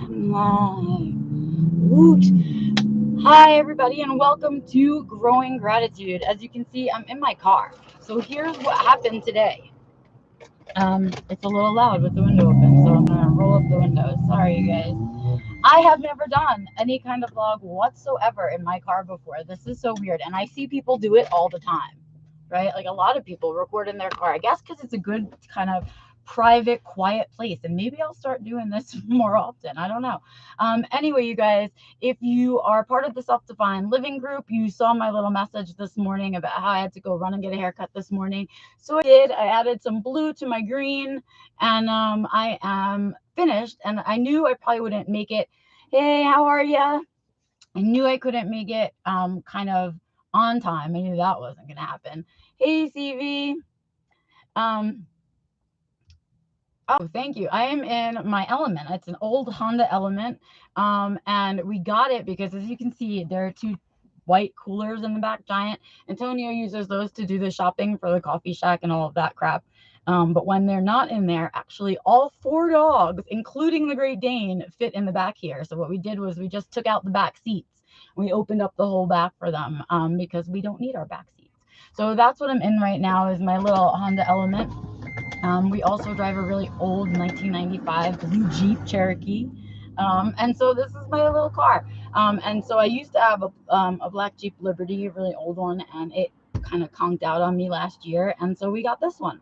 Live. Woot. Hi, everybody, and welcome to Growing Gratitude. As you can see, I'm in my car. So here's what happened today. It's a little loud with the window open, so I'm gonna roll up the windows. Sorry, you guys. I have never done any kind of vlog whatsoever in my car before. This is so weird, and I see people do it all the time, right? Like a lot of people record in their car. I guess because it's a good kind of private, quiet place, and maybe I'll start doing this more often. I don't know. Anyway, you guys, if you are part of the Self-Defined Living group, you saw my little message this morning about how I had to go run and get a haircut this morning. So I did. I added some blue to my green, and I am finished. And I knew I probably wouldn't make it. Hey, how are ya? I knew I couldn't make it kind of on time. I knew that wasn't gonna happen. Hey, CV. Um, oh, thank you. I am in my Element. It's an old Honda Element. And we got it because, as you can see, there are two white coolers in the back, giant. Antonio uses those to do the shopping for the coffee shack and all of that crap. But when they're not in there, actually all four dogs, including the Great Dane, fit in the back here. So what we did was we just took out the back seats. We opened up the whole back for them because we don't need our back seats. So that's what I'm in right now, is my little Honda Element. We also drive a really old 1995 blue Jeep Cherokee. And so this is my little car. And so I used to have a black Jeep Liberty, a really old one, and it kind of conked out on me last year. And so we got this one.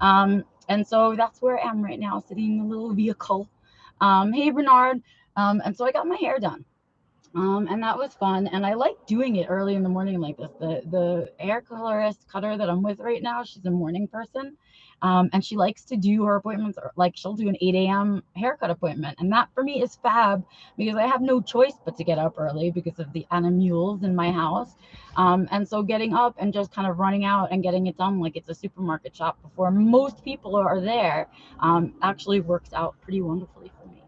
And so that's where I am right now, sitting in the little vehicle. Hey, Bernard. And so I got my hair done. And that was fun. And I like doing it early in the morning like this. The hair colorist cutter that I'm with right now, she's a morning person. And she likes to do her appointments, like she'll do an 8 a.m. haircut appointment. And that for me is fab because I have no choice but to get up early because of the animals in my house. And so getting up and just kind of running out and getting it done like it's a supermarket shop before most people are there actually works out pretty wonderfully for me.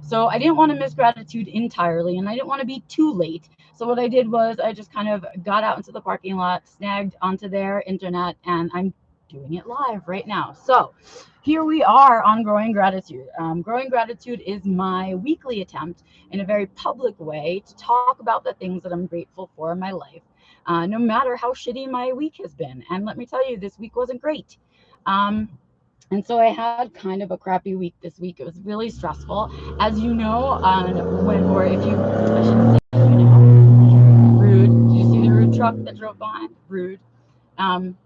So I didn't want to miss gratitude entirely, and I didn't want to be too late. So what I did was I just kind of got out into the parking lot, snagged onto their internet, and I'm doing it live right now. So here we are on Growing Gratitude. Growing Gratitude is my weekly attempt in a very public way to talk about the things that I'm grateful for in my life, no matter how shitty my week has been. And let me tell you, this week wasn't great. Um, and so I had kind of a crappy week this week. It was really stressful. As you know, or if you, I shouldn't say you know, rude. Did you see the rude truck that drove behind? Rude. Um,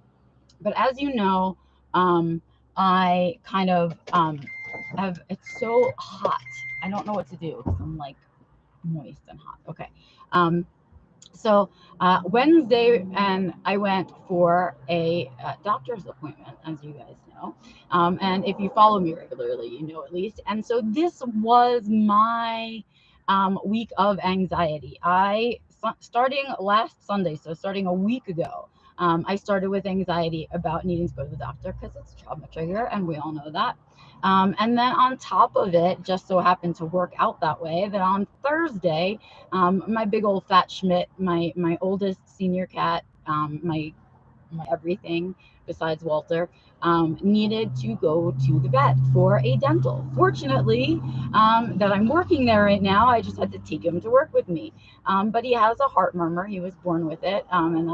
but as you know, I kind of it's so hot. I don't know what to do because I'm like moist and hot. Okay. Um, so Wednesday, and I went for a doctor's appointment, as you guys know. And if you follow me regularly, you know at least. And so this was my week of anxiety. Starting last Sunday, so starting a week ago, I started with anxiety about needing to go to the doctor because it's a trauma trigger, and we all know that. And then on top of it, just so happened to work out that way that on Thursday, my big old fat Schmidt, my oldest senior cat, my everything besides Walter, needed to go to the vet for a dental. Fortunately, that I'm working there right now, I just had to take him to work with me. But he has a heart murmur. He was born with it, and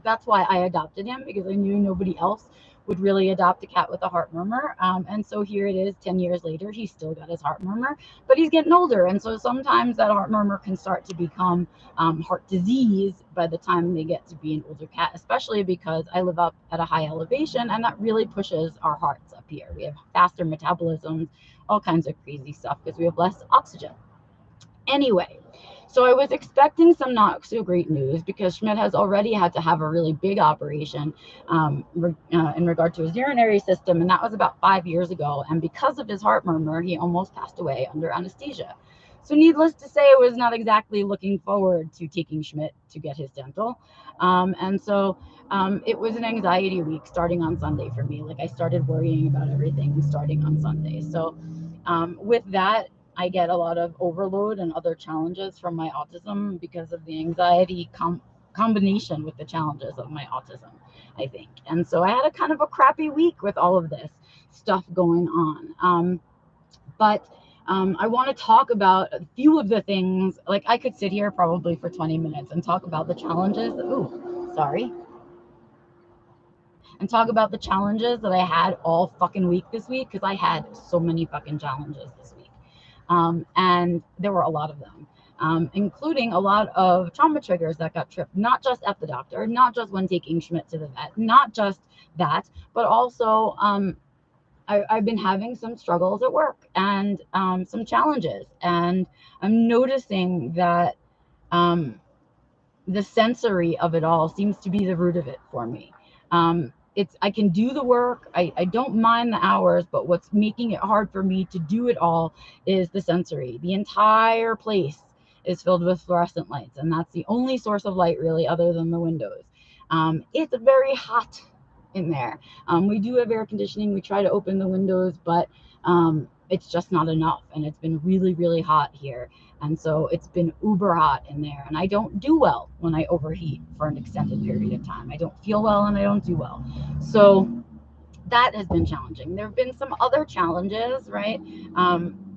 that's why I adopted him, because I knew nobody else would really adopt a cat with a heart murmur. And so here it is, 10 years later, he's still got his heart murmur, but he's getting older. And so sometimes that heart murmur can start to become heart disease by the time they get to be an older cat, especially because I live up at a high elevation, and that really pushes our hearts up here. We have faster metabolisms, all kinds of crazy stuff because we have less oxygen. Anyway, so I was expecting some not so great news because Schmidt has already had to have a really big operation in regard to his urinary system, and that was about 5 years ago. And because of his heart murmur, he almost passed away under anesthesia. So needless to say, I was not exactly looking forward to taking Schmidt to get his dental. And so it was an anxiety week starting on Sunday for me. Like I started worrying about everything starting on Sunday. So with that, I get a lot of overload and other challenges from my autism because of the anxiety combination with the challenges of my autism, I think. And so I had a kind of a crappy week with all of this stuff going on. But I want to talk about a few of the things. Like, I could sit here probably for 20 minutes and talk about the challenges. Ooh, sorry. And talk about the challenges that I had all fucking week this week, because I had so many fucking challenges this week. And there were a lot of them, including a lot of trauma triggers that got tripped, not just at the doctor, not just when taking Schmidt to the vet, not just that, but also I've been having some struggles at work and some challenges. And I'm noticing that the sensory of it all seems to be the root of it for me. I can do the work. I don't mind the hours, but what's making it hard for me to do it all is the sensory. The entire place is filled with fluorescent lights, and that's the only source of light really other than the windows. It's very hot in there. We do have air conditioning. We try to open the windows, but it's just not enough. And it's been really, really hot here. And so it's been uber hot in there. And I don't do well when I overheat for an extended period of time. I don't feel well and I don't do well. So that has been challenging. There have been some other challenges, right?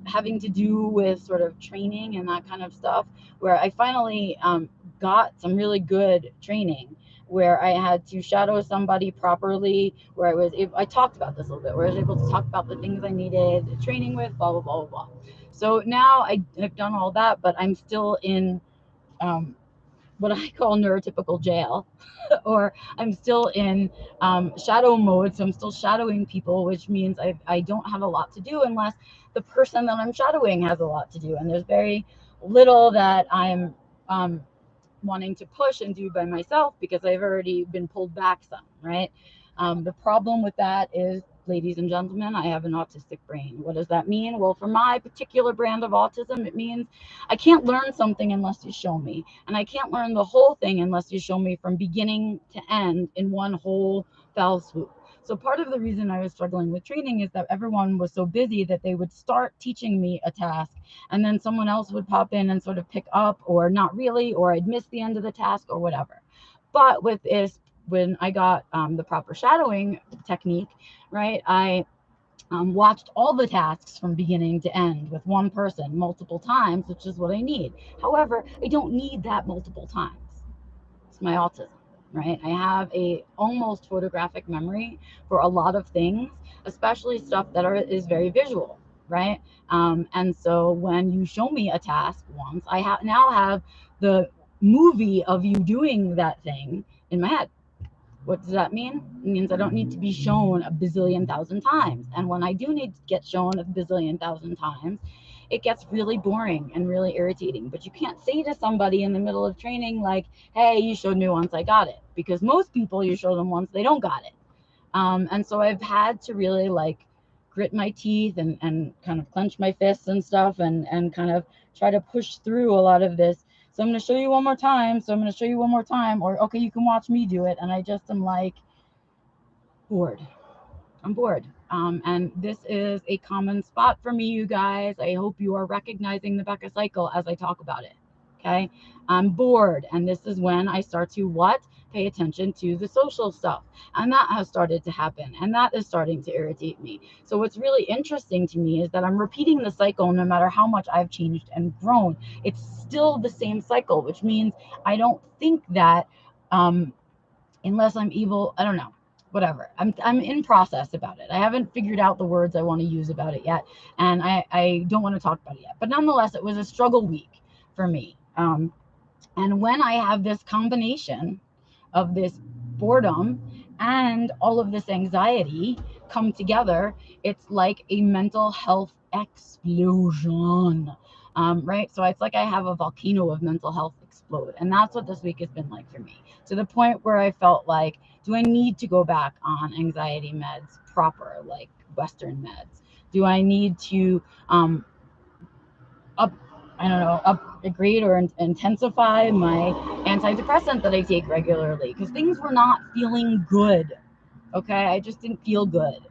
Having to do with sort of training and that kind of stuff, where I finally got some really good training, where I had to shadow somebody properly, where I talked about this a little bit, where I was able to talk about the things I needed training with, blah, blah, blah, blah. So now I've done all that, but I'm still in what I call neurotypical jail, or I'm still in shadow mode. So I'm still shadowing people, which means I don't have a lot to do unless the person that I'm shadowing has a lot to do. And there's very little that I'm wanting to push and do by myself, because I've already been pulled back some, right? The problem with that is, ladies and gentlemen, I have an autistic brain. What does that mean? Well, for my particular brand of autism, it means I can't learn something unless you show me. And I can't learn the whole thing unless you show me from beginning to end in one whole fell swoop. So part of the reason I was struggling with training is that everyone was so busy that they would start teaching me a task, and then someone else would pop in and sort of pick up, or not really, or I'd miss the end of the task or whatever. But with this, when I got the proper shadowing technique, right, I watched all the tasks from beginning to end with one person multiple times, which is what I need. However, I don't need that multiple times. It's my autism, right? I have a almost photographic memory for a lot of things, especially stuff that is very visual, right? And so when you show me a task once, I now have the movie of you doing that thing in my head. What does that mean? It means I don't need to be shown a bazillion thousand times. And when I do need to get shown a bazillion thousand times, it gets really boring and really irritating. But you can't say to somebody in the middle of training, like, hey, you showed me once, I got it. Because most people, you show them once, they don't got it. And so I've had to really like grit my teeth and kind of clench my fists and stuff, and kind of try to push through a lot of this. So I'm going to show you one more time. So I'm going to show you one more time. Or, okay, you can watch me do it. And I just am like bored. I'm bored. And this is a common spot for me, you guys. I hope you are recognizing the Becca cycle as I talk about it. Okay. I'm bored. And this is when I start to what? Pay attention to the social stuff. And that has started to happen. And that is starting to irritate me. So what's really interesting to me is that I'm repeating the cycle no matter how much I've changed and grown. It's still the same cycle, which means I don't think that unless I'm evil, I don't know. Whatever. I'm in process about it. I haven't figured out the words I want to use about it yet. And I don't want to talk about it yet. But nonetheless, it was a struggle week for me. And when I have this combination of this boredom and all of this anxiety come together, it's like a mental health explosion, right? So it's like I have a volcano of mental health explode. And that's what this week has been like for me, to the point where I felt like, do I need to go back on anxiety meds proper, like Western meds? Do I need to upgrade or intensify my antidepressant that I take regularly? Because things were not feeling good. Okay, I just didn't feel good.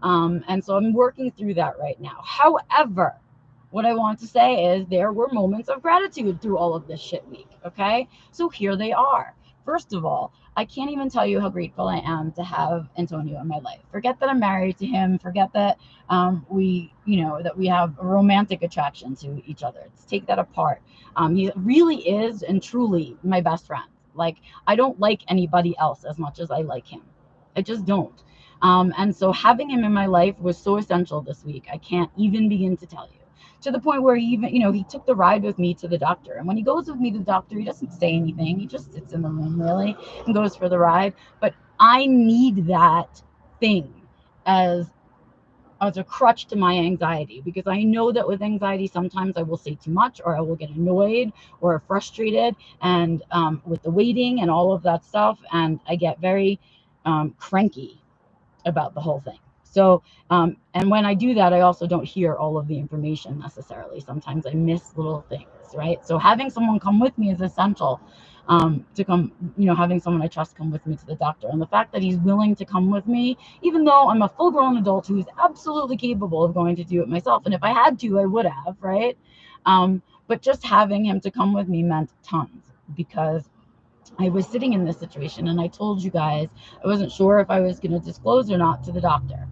And so I'm working through that right now. However, what I want to say is there were moments of gratitude through all of this shit week. Okay, so here they are. First of all, I can't even tell you how grateful I am to have Antonio in my life. Forget that I'm married to him. Forget that that we have a romantic attraction to each other. Let's take that apart. He really is and truly my best friend. Like, I don't like anybody else as much as I like him. I just don't. And so having him in my life was so essential this week. I can't even begin to tell you. To the point where he even, he took the ride with me to the doctor. And when he goes with me to the doctor, he doesn't say anything. He just sits in the room, really, and goes for the ride. But I need that thing as a crutch to my anxiety, because I know that with anxiety, sometimes I will say too much, or I will get annoyed or frustrated, and with the waiting and all of that stuff, and I get very cranky about the whole thing. So, and when I do that, I also don't hear all of the information necessarily. Sometimes I miss little things, right? So having someone come with me is essential. To come, having someone I trust come with me to the doctor. And the fact that he's willing to come with me, even though I'm a full grown adult who's absolutely capable of going to do it myself. And if I had to, I would have, right? But just having him to come with me meant tons, because I was sitting in this situation, and I told you guys I wasn't sure if I was going to disclose or not to the doctor.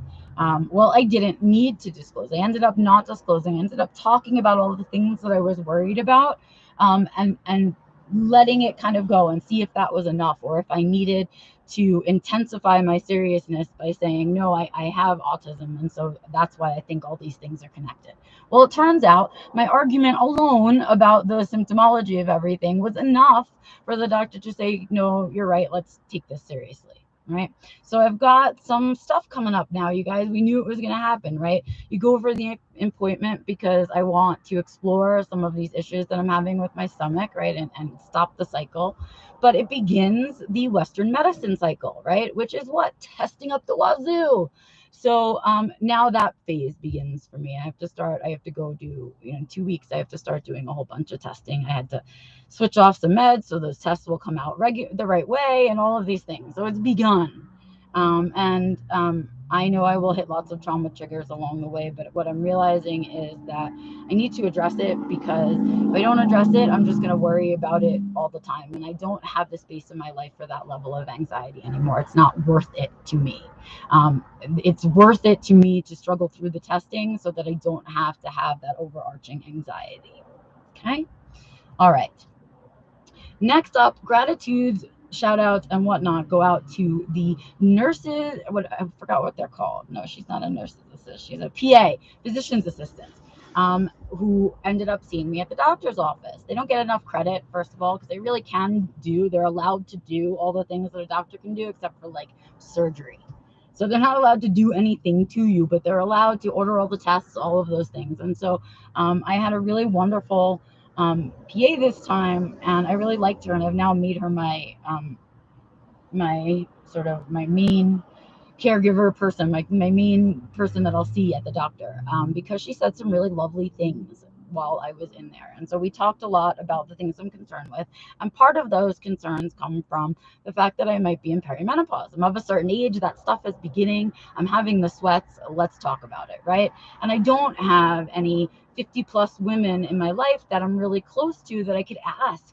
Well, I didn't need to disclose. I ended up not disclosing. I ended up talking about all the things that I was worried about, and letting it kind of go and see if that was enough, or if I needed to intensify my seriousness by saying, no, I have autism, and so that's why I think all these things are connected. Well, it turns out my argument alone about the symptomology of everything was enough for the doctor to say, no, you're right, let's take this seriously. Right. So I've got some stuff coming up now, you guys. We knew it was going to happen, right? You go for the appointment because I want to explore some of these issues that I'm having with my stomach, right? And stop the cycle. But it begins the Western medicine cycle, right? Which is what? Testing up the wazoo. So now that phase begins for me. I have to go do, in 2 weeks, I have to start doing a whole bunch of testing. I had to switch off some meds so those tests will come out the right way, and all of these things. So it's begun. I know I will hit lots of trauma triggers along the way, but what I'm realizing is that I need to address it, because if I don't address it, I'm just going to worry about it all the time. And I don't have the space in my life for that level of anxiety anymore. It's not worth it to me. It's worth it to me to struggle through the testing so that I don't have to have that overarching anxiety. Okay? All right. Next up, gratitudes, shout outs, and whatnot go out to the nurses. I forgot what they're called. No, she's not a nurse's assistant. She's a PA, physician's assistant, who ended up seeing me at the doctor's office. They don't get enough credit, first of all, because they really they're allowed to do all the things that a doctor can do, except for like surgery. So they're not allowed to do anything to you, but they're allowed to order all the tests, all of those things. And so I had a really wonderful PA this time, and I really liked her, and I've now made her my my main caregiver person, my main person that I'll see at the doctor, because she said some really lovely things while I was in there. And so we talked a lot about the things I'm concerned with. And part of those concerns come from the fact that I might be in perimenopause. I'm of a certain age, that stuff is beginning. I'm having the sweats. Let's talk about it, right? And I don't have any 50 plus women in my life that I'm really close to that I could ask,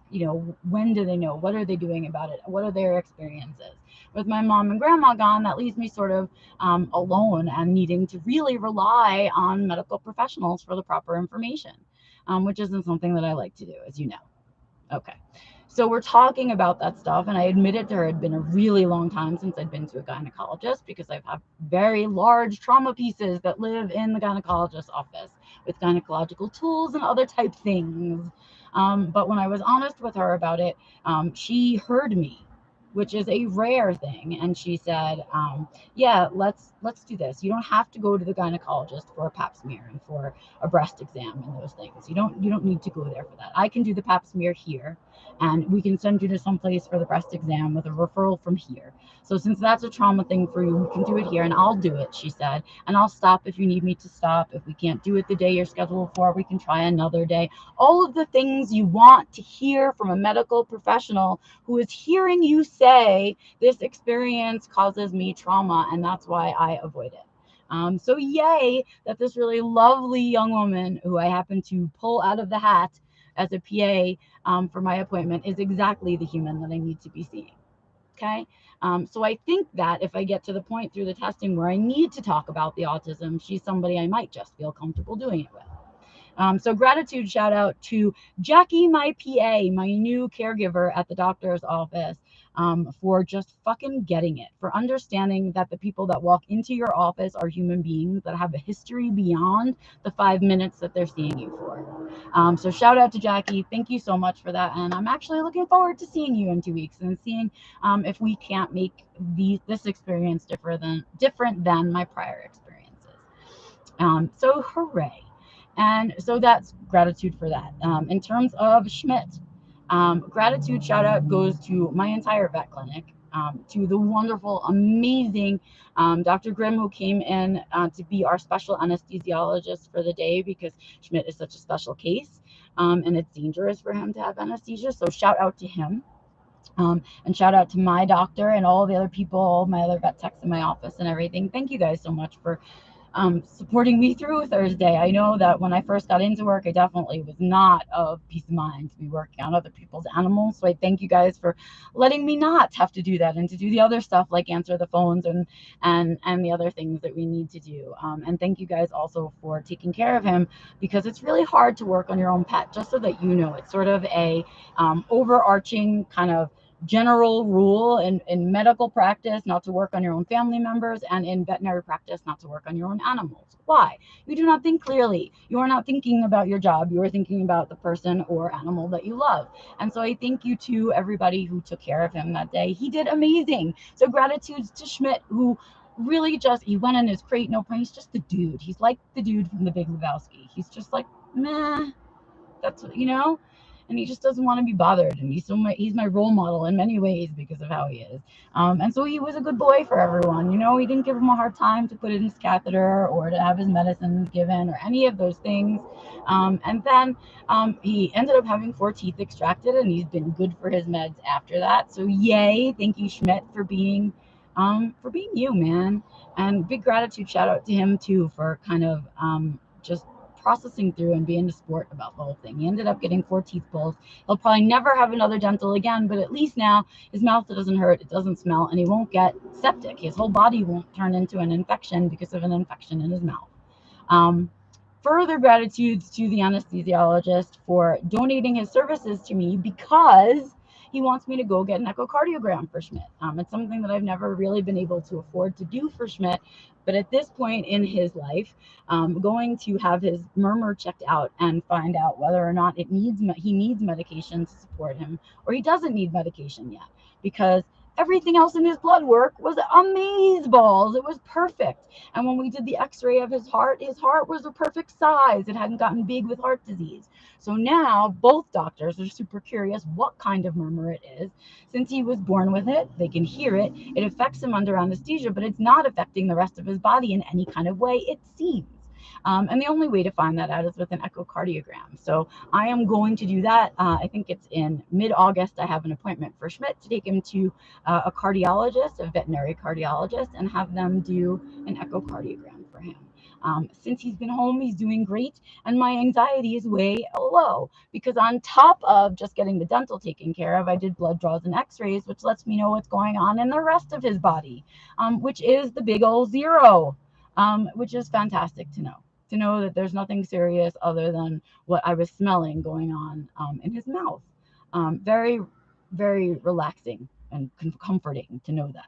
when do they know? What are they doing about it? What are their experiences? With my mom and grandma gone, that leaves me sort of alone and needing to really rely on medical professionals for the proper information, which isn't something that I like to do, as you know. Okay. So we're talking about that stuff, and I admitted to her it had been a really long time since I'd been to a gynecologist, because I've had very large trauma pieces that live in the gynecologist's office with gynecological tools and other type things. But when I was honest with her about it, she heard me, which is a rare thing, and she said, yeah, let's do this. You don't have to go to the gynecologist for a pap smear and for a breast exam and those things. You don't need to go there for that. I can do the pap smear here, and we can send you to someplace for the breast exam with a referral from here. So since that's a trauma thing for you, we can do it here, and I'll do it, she said. And I'll stop if you need me to stop. If we can't do it the day you're scheduled for, we can try another day. All of the things you want to hear from a medical professional who is hearing you say, this experience causes me trauma, and that's why I avoid it. So yay that this really lovely young woman, who I happen to pull out of the hat as a PA for my appointment is exactly the human that I need to be seeing. Okay. So I think that if I get to the point through the testing where I need to talk about the autism, she's somebody I might just feel comfortable doing it with. So gratitude shout out to Jackie, my PA, my new caregiver at the doctor's office, for just fucking getting it, for understanding that the people that walk into your office are human beings that have a history beyond the 5 minutes that they're seeing you for. So shout out to Jackie. Thank you so much for that. And I'm actually looking forward to seeing you in 2 weeks and seeing if we can't make this experience different than my prior experiences. So hooray. And so that's gratitude for that. In terms of Schmidt, gratitude shout out goes to my entire vet clinic, to the wonderful, amazing Dr. Grimm, who came in to be our special anesthesiologist for the day because Schmidt is such a special case, and it's dangerous for him to have anesthesia. So shout out to him. And shout out to my doctor and all the other people, all my other vet techs in my office and everything. Thank you guys so much for supporting me through Thursday. I know that when I first got into work, I definitely was not of peace of mind to be working on other people's animals. So I thank you guys for letting me not have to do that and to do the other stuff like answer the phones and the other things that we need to do. And thank you guys also for taking care of him, because it's really hard to work on your own pet. Just so that you know, it's sort of a overarching kind of general rule in medical practice not to work on your own family members, and in veterinary practice not to work on your own animals. Why? You do not think clearly. You are not thinking about your job. You are thinking about the person or animal that you love. And so I thank you to everybody who took care of him that day. He did amazing. So gratitude to Schmidt, who really he went in his crate, no point. He's just the dude. He's like the dude from The Big Lebowski. He's just like, meh, that's, and he just doesn't want to be bothered. And he's my role model in many ways because of how he is. And so he was a good boy for everyone. He didn't give him a hard time to put in his catheter or to have his medicine given or any of those things. And then he ended up having 4 teeth extracted, and he's been good for his meds after that. So yay. Thank you, Schmidt, for being you, man. And big gratitude shout out to him too for kind of just processing through and being a sport about the whole thing. He ended up getting 4 teeth pulled. He'll probably never have another dental again, but at least now his mouth doesn't hurt, it doesn't smell, and he won't get septic. His whole body won't turn into an infection because of an infection in his mouth. Further gratitudes to the anesthesiologist for donating his services to me, because he wants me to go get an echocardiogram for Schmidt. It's something that I've never really been able to afford to do for Schmidt. But at this point in his life, going to have his murmur checked out and find out whether or not he needs medication to support him, or he doesn't need medication yet, because everything else in his blood work was amazeballs. It was perfect. And when we did the x-ray of his heart was a perfect size. It hadn't gotten big with heart disease. So now both doctors are super curious what kind of murmur it is. Since he was born with it, they can hear it. It affects him under anesthesia, but it's not affecting the rest of his body in any kind of way, it seems. And the only way to find that out is with an echocardiogram. So I am going to do that. I think it's in mid-August. I have an appointment for Schmidt to take him to a cardiologist, a veterinary cardiologist, and have them do an echocardiogram for him. Since he's been home, he's doing great, and my anxiety is way low, because on top of just getting the dental taken care of, I did blood draws and x-rays, which lets me know what's going on in the rest of his body, which is the big old 0, which is fantastic to know that there's nothing serious other than what I was smelling going on in his mouth. Very, very relaxing and comforting to know that.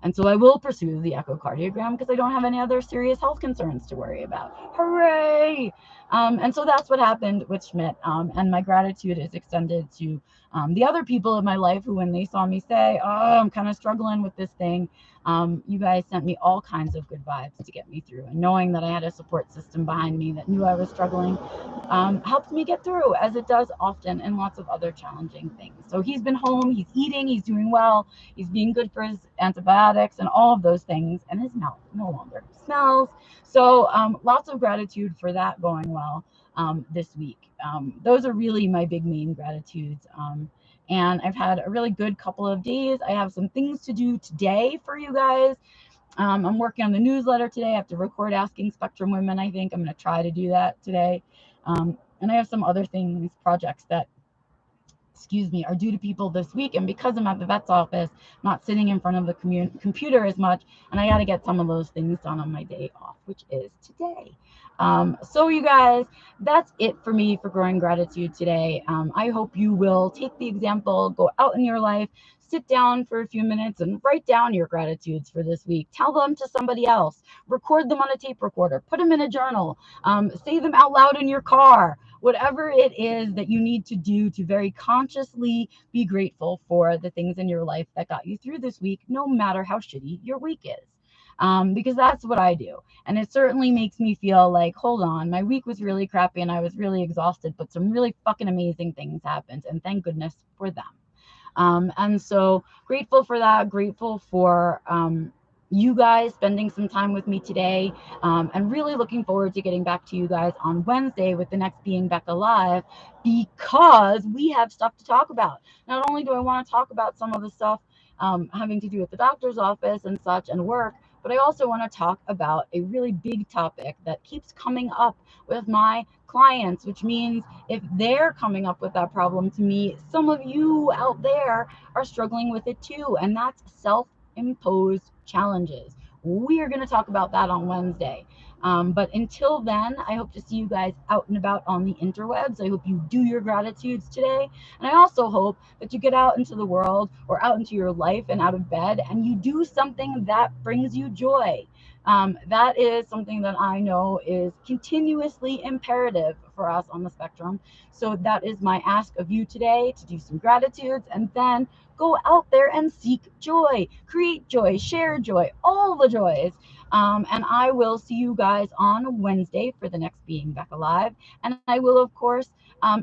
And so I will pursue the echocardiogram because I don't have any other serious health concerns to worry about. Hooray! And so that's what happened with Schmidt. And my gratitude is extended to the other people in my life who, when they saw me say, oh, I'm kind of struggling with this thing, you guys sent me all kinds of good vibes to get me through. And knowing that I had a support system behind me that knew I was struggling helped me get through, as it does often in lots of other challenging things. So he's been home, he's eating, he's doing well, he's being good for his antibiotics and all of those things, and his mouth no longer smells. So lots of gratitude for that going well this week. Those are really my big main gratitudes. And I've had a really good couple of days. I have some things to do today for you guys. I'm working on the newsletter today. I have to record Asking Spectrum Women, I think. I'm going to try to do that today. And I have some other things, projects that, excuse me, are due to people this week. And because I'm at the vet's office, I'm not sitting in front of the computer as much, and I got to get some of those things done on my day off, which is today. So you guys, that's it for me for Growing Gratitude today. I hope you will take the example, go out in your life, sit down for a few minutes and write down your gratitudes for this week. Tell them to somebody else, record them on a tape recorder, put them in a journal, say them out loud in your car. Whatever it is that you need to do to very consciously be grateful for the things in your life that got you through this week, no matter how shitty your week is. Because that's what I do. And it certainly makes me feel like, hold on, my week was really crappy and I was really exhausted, but some really fucking amazing things happened. And thank goodness for them. And so grateful for that, grateful for you guys spending some time with me today, and really looking forward to getting back to you guys on Wednesday with the next Being Becca Live, because we have stuff to talk about. Not only do I want to talk about some of the stuff having to do with the doctor's office and such and work, but I also want to talk about a really big topic that keeps coming up with my clients, which means if they're coming up with that problem to me, some of you out there are struggling with it too, and that's self-imposed challenges. We are going to talk about that on Wednesday. But until then, I hope to see you guys out and about on the interwebs. I hope you do your gratitudes today. And I also hope that you get out into the world or out into your life and out of bed and you do something that brings you joy. That is something that I know is continuously imperative for us on the spectrum. So that is my ask of you today, to do some gratitudes and then go out there and seek joy, create joy, share joy, all the joys. And I will see you guys on Wednesday for the next Being Back Alive. And I will, of course,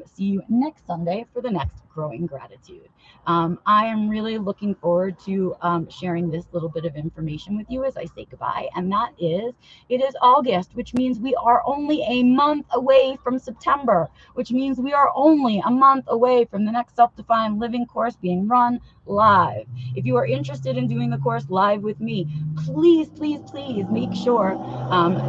see you next Sunday for the next Growing Gratitude. I am really looking forward to sharing this little bit of information with you as I say goodbye. And that is, it is August, which means we are only a month away from September, which means we are only a month away from the next Self-Defined Living course being run live. If you are interested in doing the course live with me, please, please, please make sure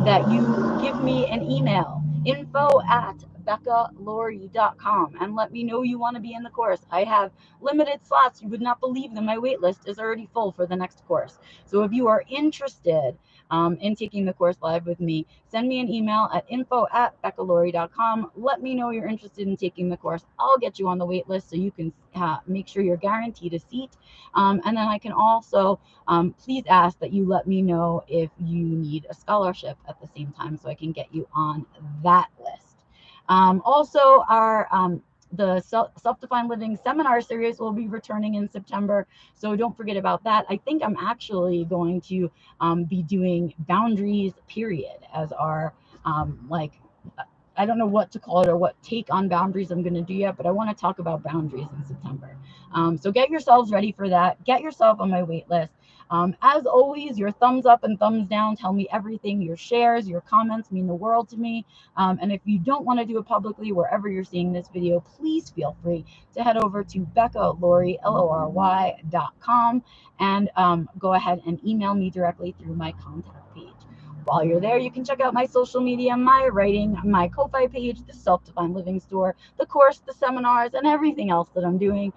that you give me an email, info@beccalaurie.com, and let me know you want to be in the course. I have limited slots. You would not believe that my wait list is already full for the next course. So if you are interested in taking the course live with me, send me an email at info@beccalaurie.com. Let me know you're interested in taking the course. I'll get you on the wait list so you can make sure you're guaranteed a seat. And then I can also please ask that you let me know if you need a scholarship at the same time so I can get you on that list. Also, our the Self-Defined Living seminar series will be returning in September, so don't forget about that. I think I'm actually going to be doing boundaries, period, as our I don't know what to call it or what take on boundaries I'm going to do yet, but I want to talk about boundaries in September. So get yourselves ready for that. Get yourself on my wait list. As always, your thumbs up and thumbs down tell me everything. Your shares, your comments mean the world to me. And if you don't want to do it publicly, wherever you're seeing this video, please feel free to head over to BeccaLaurie, LORY.com, and go ahead and email me directly through my contact page. While you're there, you can check out my social media, my writing, my Ko-Fi page, the Self-Defined Living store, the course, the seminars, and everything else that I'm doing.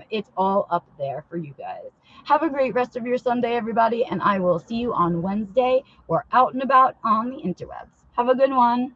It's all up there for you guys. Have a great rest of your Sunday, everybody, and I will see you on Wednesday or out and about on the interwebs. Have a good one.